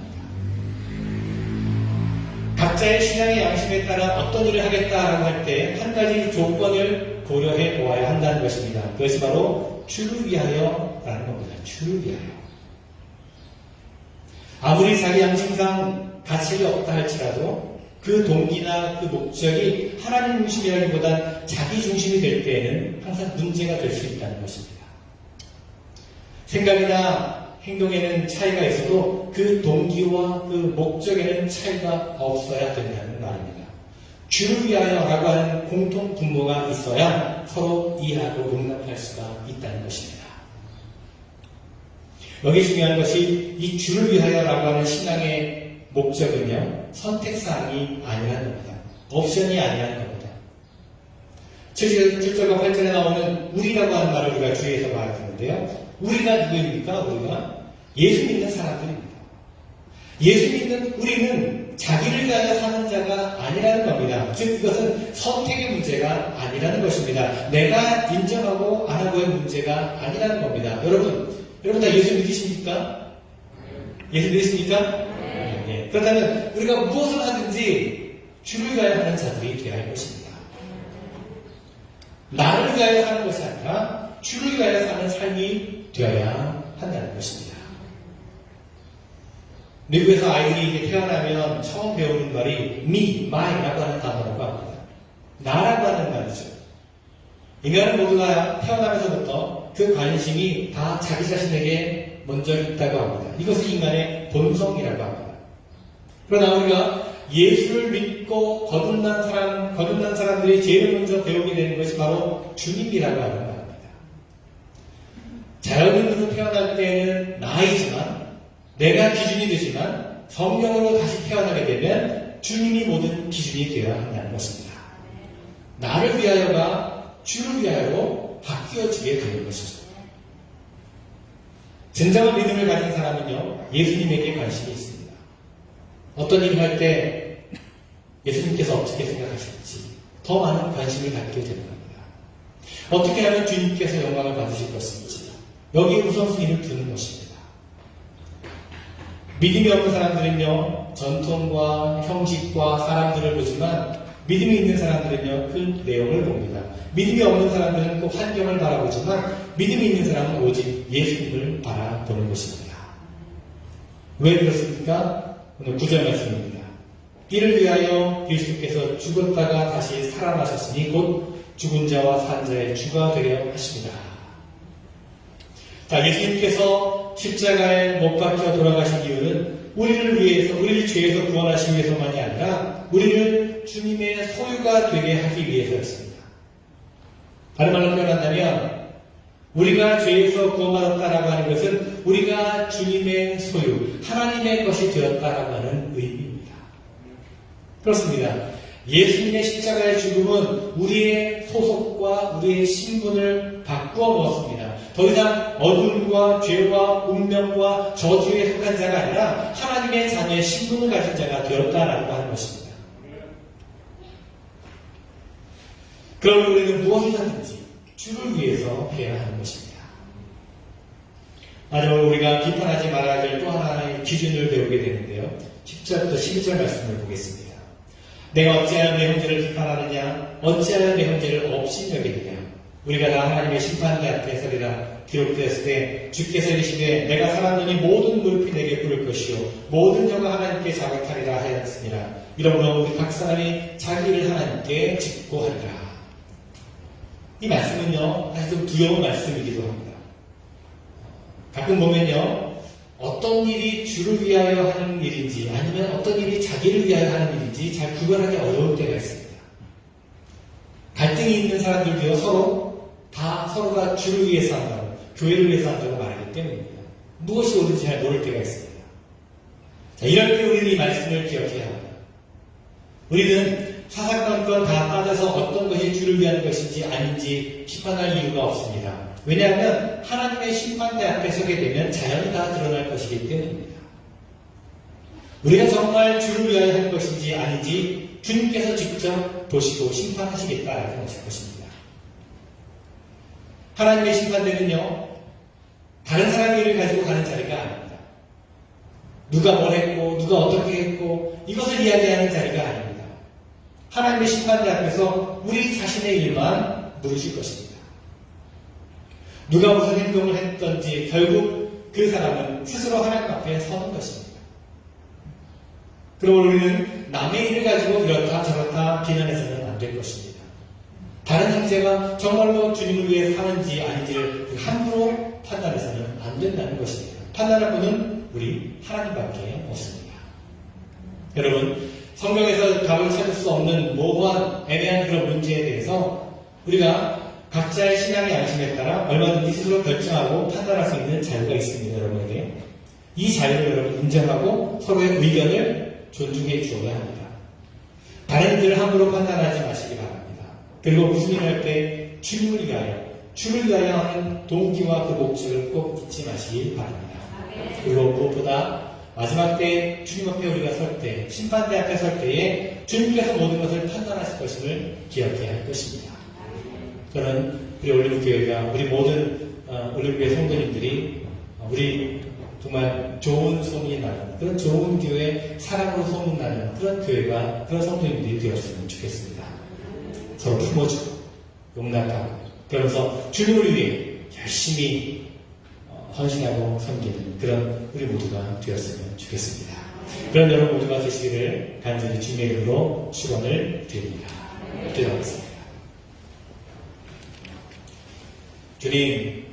각자의 신앙의 양심에 따라 어떤 일을 하겠다라고 할 때 한 가지 조건을 고려해 보아야 한다는 것입니다. 그것이 바로 주를 위하여라는 겁니다. 주를 위하여. 아무리 자기 양심상 가치가 없다 할지라도 그 동기나 그 목적이 하나님 중심이라기보다 자기 중심이 될 때에는 항상 문제가 될 수 있다는 것입니다. 생각이나 행동에는 차이가 있어도 그 동기와 그 목적에는 차이가 없어야 된다는 말입니다. 주를 위하여라고 하는 공통 분모가 있어야 서로 이해하고 용납할 수가 있다는 것입니다. 여기 중요한 것이 이 주를 위하여라고 하는 신앙의 목적은요, 선택사항이 아니라는 겁니다. 옵션이 아니라는 겁니다. 7절과 8절에 나오는 우리라고 하는 말을 우리가 주의해서 말하는데요. 우리가 누구입니까? 우리가 예수 믿는 사람들입니다. 예수 믿는 우리는 자기를 위하여 사는 자가 아니라는 겁니다. 즉 이것은 선택의 문제가 아니라는 것입니다. 내가 인정하고 안 하고의 문제가 아니라는 겁니다. 여러분 다 예수 믿으십니까? 예수 믿으십니까? 네. 그렇다면 우리가 무엇을 하든지 주를 위하여 하는 자들이 되어야 할 것입니다. 나를 위하여 사는 것이 아니라 주를 위하여 사는 삶이 되어야 한다는 것입니다. 미국에서 아이들이 태어나면 처음 배우는 말이 me, my라고 하는 단어라고 합니다. 나라고 하는 말이죠. 인간은 모두가 태어나면서부터 그 관심이 다 자기 자신에게 먼저 있다고 합니다. 이것은 인간의 본성이라고 합니다. 그러나 우리가 예수를 믿고 거듭난 사람들이 제일 먼저 배우게 되는 것이 바로 주님이라고 하는 말입니다. 자연인으로 태어날 때에는 나이지만 내가 기준이 되지만 성령으로 다시 태어나게 되면 주님이 모든 기준이 되어야 한다는 것입니다. 나를 위하여가 주를 위하여로 바뀌어지게 되는 것이죠. 진정한 믿음을 가진 사람은요, 예수님에게 관심이 있습니다. 어떤 일을 할 때 예수님께서 어떻게 생각하실지 더 많은 관심을 갖게 되는 겁니다. 어떻게 하면 주님께서 영광을 받으실 것인지 여기에 우선순위를 두는 것입니다. 믿음이 없는 사람들은요, 전통과 형식과 사람들을 보지만 믿음이 있는 사람들은요, 그 내용을 봅니다. 믿음이 없는 사람들은 그 환경을 바라보지만 믿음이 있는 사람은 오직 예수님을 바라보는 것입니다. 왜 그렇습니까? 오늘 9절 말씀입니다. 이를 위하여 그리스도께서 죽었다가 다시 살아나셨으니 곧 죽은 자와 산 자의 주가 되려 하십니다. 자, 예수님께서 십자가에 못 박혀 돌아가신 이유는 우리를 위해서, 우리를 죄에서 구원하시기 위해서만이 아니라 우리를 주님의 소유가 되게 하기 위해서였습니다. 다른 말로 표현한다면 우리가 죄에서 구원받았다라고 하는 것은 우리가 주님의 소유, 하나님의 것이 되었다라고 하는 의미입니다. 그렇습니다. 예수님의 십자가의 죽음은 우리의 소속과 우리의 신분을 바꾸어 놓았습니다. 더 이상 어둠과 죄와 운명과 저주에 속한 자가 아니라 하나님의 자녀의 신분을 가진 자가 되었다라고 하는 것입니다. 그럼 우리는 무엇을 하든지 주를 위해서 해야 하는 것입니다. 마지막으로 우리가 비판하지 말아야 될 또 하나의 기준을 배우게 되는데요. 10절부터 12절 말씀을 보겠습니다. 내가 어찌하여 내 형제를 비판하느냐? 어찌하여 내 형제를 업신여기느냐? 우리가 다 하나님의 심판대 앞에 서리라. 기록되었을 때 주께서 이르시되 내가 살았노니 모든 물이 내게 부를 것이요 모든 영광 하나님께 자격하리라 하였으니라. 이러므로 우리 각 사람이 자기 일을 하나님께 짓고 하리라. 이 말씀은요, 사실 좀 두려운 말씀이기도 합니다. 가끔 보면요, 어떤 일이 주를 위하여 하는 일인지 아니면 어떤 일이 자기를 위하여 하는 일인지 잘 구별하기 어려울 때가 있습니다. 갈등이 있는 사람들도요, 서로가 주를 위해서 한다고, 교회를 위해서 한다고 말하기 때문입니다. 무엇이 옳은지 잘 모를 때가 있습니다. 자, 이럴 때 우리는 이 말씀을 기억해야 합니다. 우리는 사사건건 다 따져서 어떤 것이 주를 위한 것인지 아닌지 비판할 이유가 없습니다. 왜냐하면 하나님의 심판대 앞에 서게 되면 자연히 다 드러날 것이기 때문입니다. 우리가 정말 주를 위하여 할 것인지 아닌지 주님께서 직접 보시고 심판하시겠다라고 하실 것입니다. 하나님의 심판대는요, 다른 사람의 일을 가지고 가는 자리가 아닙니다. 누가 뭘 했고 누가 어떻게 했고 이것을 이야기하는 자리가 아닙니다. 하나님의 심판대 앞에서 우리 자신의 일만 물으실 것입니다. 누가 무슨 행동을 했던지 결국 그 사람은 스스로 하나님 앞에 서는 것입니다. 그럼 우리는 남의 일을 가지고 이렇다 저렇다 비난해서는 안 될 것입니다. 다른 형제가 정말로 주님을 위해 사는지 아닌지를 함부로 판단해서는 안 된다는 것입니다. 판단할 분은 우리 하나님밖에 없습니다. 여러분, 성경에서 답을 찾을 수 없는 모호한 애매한 그런 문제에 대해서 우리가 각자의 신앙의 양심에 따라 얼마든지 스스로 결정하고 판단할 수 있는 자유가 있습니다. 여러분에게 이 자유를 여러분 인정하고 서로의 의견을 존중해 주어야 합니다. 다른 이들을 함부로 판단하지 마시기 바랍니다. 그리고 무슨 일을 할 때 주를 위하여 하는 동기와 그 목적을 꼭 잊지 마시기 바랍니다. 그리고 무엇보다 마지막 때 주님 앞에 우리가 설 때, 심판대 앞에 설 때에 주님께서 모든 것을 판단하실 것임을 기억해야 할 것입니다. 저는 우리 올림픽교회가 우리 모든 올림픽교회 성도님들이 우리 정말 좋은 소문이 나는 그런 좋은 교회, 사랑으로 소문나는 그런 교회가 그런 성도님들이 되었으면 좋겠습니다. 서로 품어주고 용납하고 그러면서 주님을 위해 열심히 헌신하고 섬기는 그런 우리 모두가 되었으면 좋겠습니다. 그런 여러분 모두가 되시기를 간절히 주님의 이름으로 축원을 드립니다. 기도하겠습니다. 주님,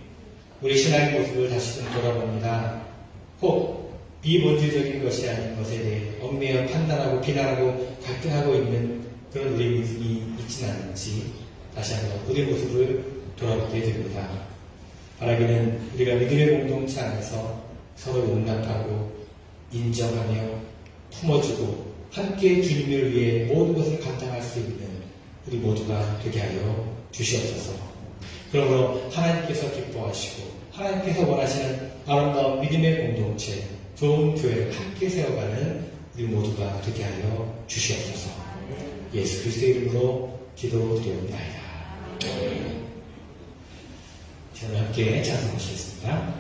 우리 신앙의 모습을 다시금 돌아봅니다. 혹 비본질적인 것이 아닌 것에 대해 얽매여 판단하고 비난하고 갈등하고 있는 그런 우리 모습이 있지는 않은지 다시 한번 우리 모습을 돌아보게 됩니다. 바라기는 우리가 믿음의 공동체 안에서 서로 용납하고 인정하며 품어주고 함께 주님을 위해 모든 것을 감당할 수 있는 우리 모두가 되게 하여 주시옵소서. 그러므로 하나님께서 기뻐하시고 하나님께서 원하시는 아름다운 믿음의 공동체, 좋은 교회를 함께 세워가는 우리 모두가 되게 하여 주시옵소서. 예수 그리스도의 이름으로 기도드리옵나이다. 저는 함께 찬송하시겠습니다.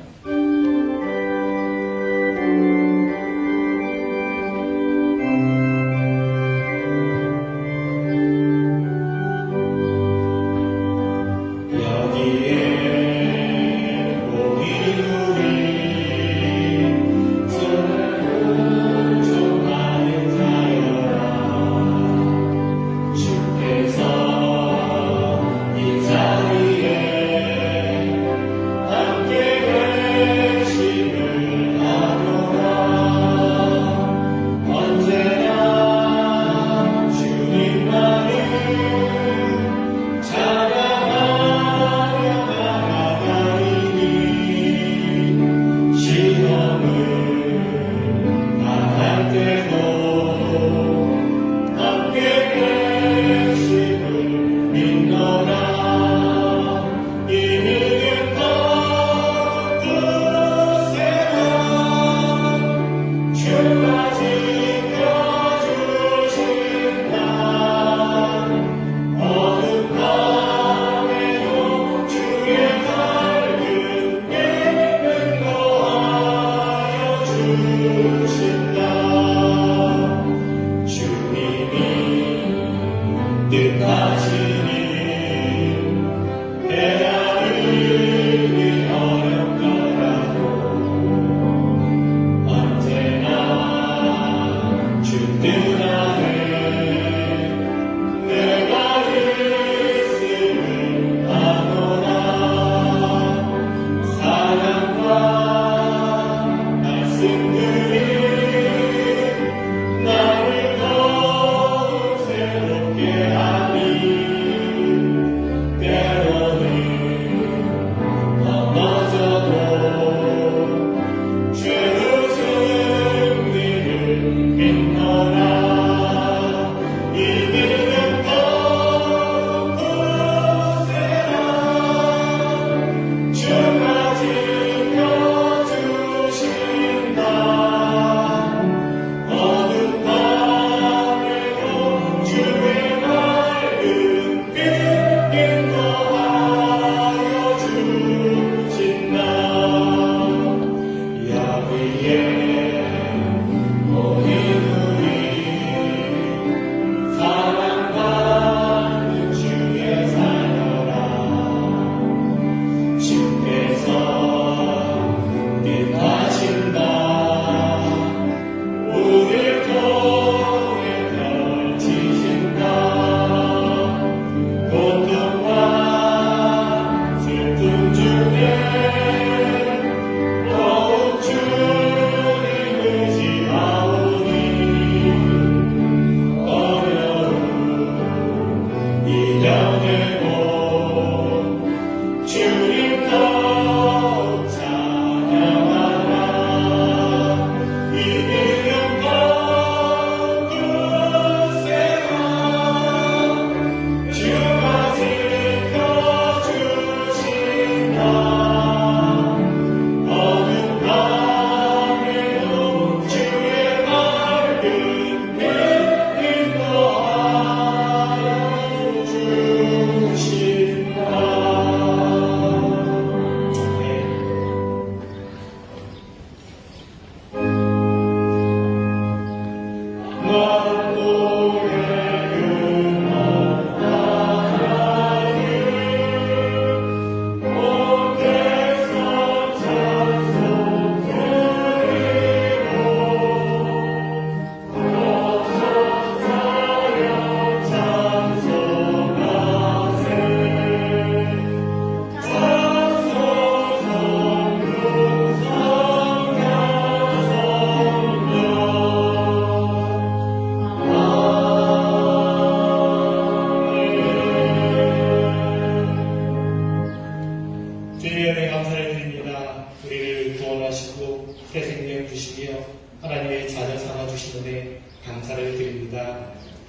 함께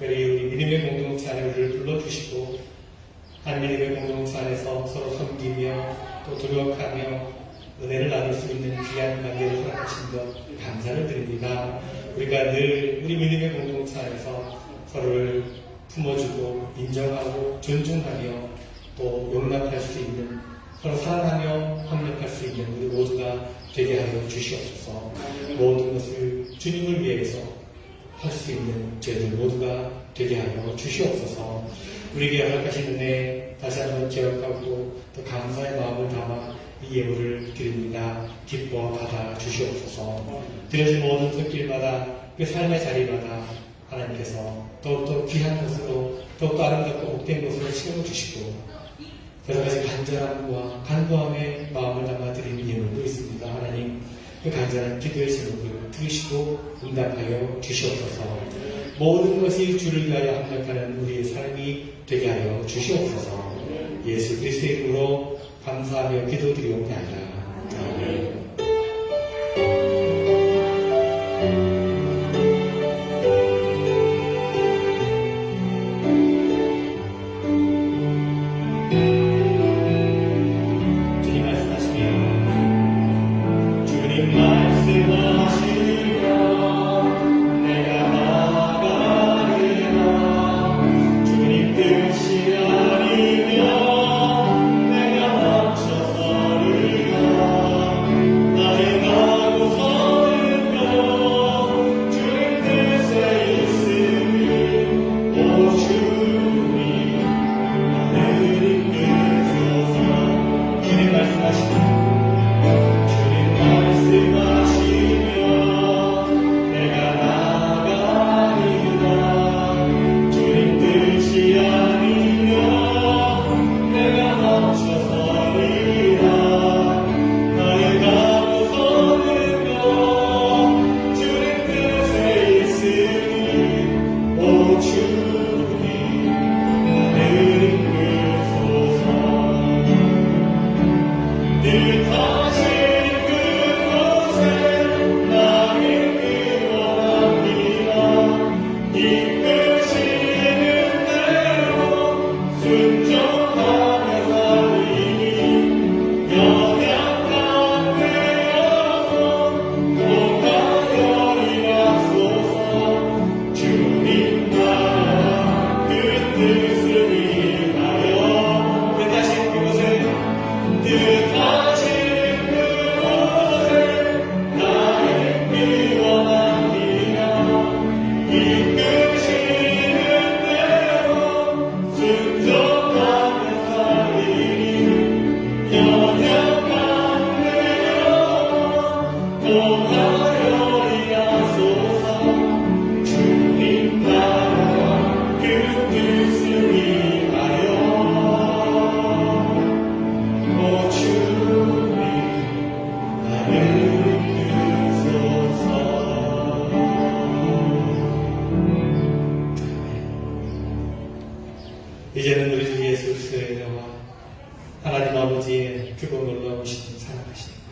우리 믿음의 공동체 안에 우리를 불러주시고 한 믿음의 공동체 안에서 서로 섬기며 또 동역하며 은혜를 나눌 수 있는 귀한 관계를 허락하신 것 감사를 드립니다. 우리가 늘 우리 믿음의 공동체 안에서 서로를 품어주고 인정하고 존중하며 또 용납할 수 있는 서로 사랑하며 협력할 수 있는 우리 모두가 되게 하여 주시옵소서. 모든 것을 주님을 위해서 할 수 있는 저희들 모두가 되게 하여 주시옵소서. 우리에게 허락하신 은혜 다시 한번 기억하고 또 감사의 마음을 담아 이 예물을 드립니다. 기뻐 받아 주시옵소서. 드려진 모든 손길마다 그 삶의 자리마다 하나님께서 더욱더 귀한 것으로 더욱더 아름답고 복된 것으로 채워주시고 여러 가지 간절함과 간구함의 마음을 담아 드리는 예물도 있습니다. 하나님 그 간절한 기도의 제목을 들으시고 응답하여 주시옵소서. 모든 것이 주를 위하여 합력하는 우리의 삶이 되게 하여 주시옵소서. 예수 그리스도의 이름으로 감사하며 기도드리옵나이다. 아멘. 이제는 우리 주 예수 그리스도의 은혜와 하나님 아버지의 크고 놀라우신 사랑하심과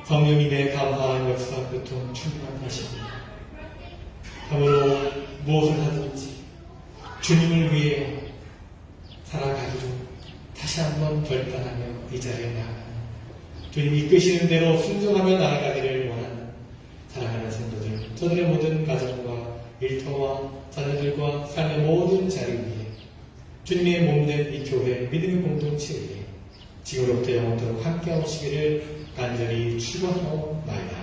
성령님의 감화한 역사 교통 충만하시고 참으로 무엇을 하든지 주님을 위해 살아가기로 다시 한번 결단하며 이 자리에 나아가는 주님 이끄시는 대로 순종하며 나아가기를 원하는 사랑하는 성도들, 저들의 모든 가정과 일터와 자녀들과 삶의 모든 자리 위에 주님의 몸된 이 교회 믿음의 공동체 위에 지금부터 영원토록 함께 하시기를 간절히 축원하옵나이다.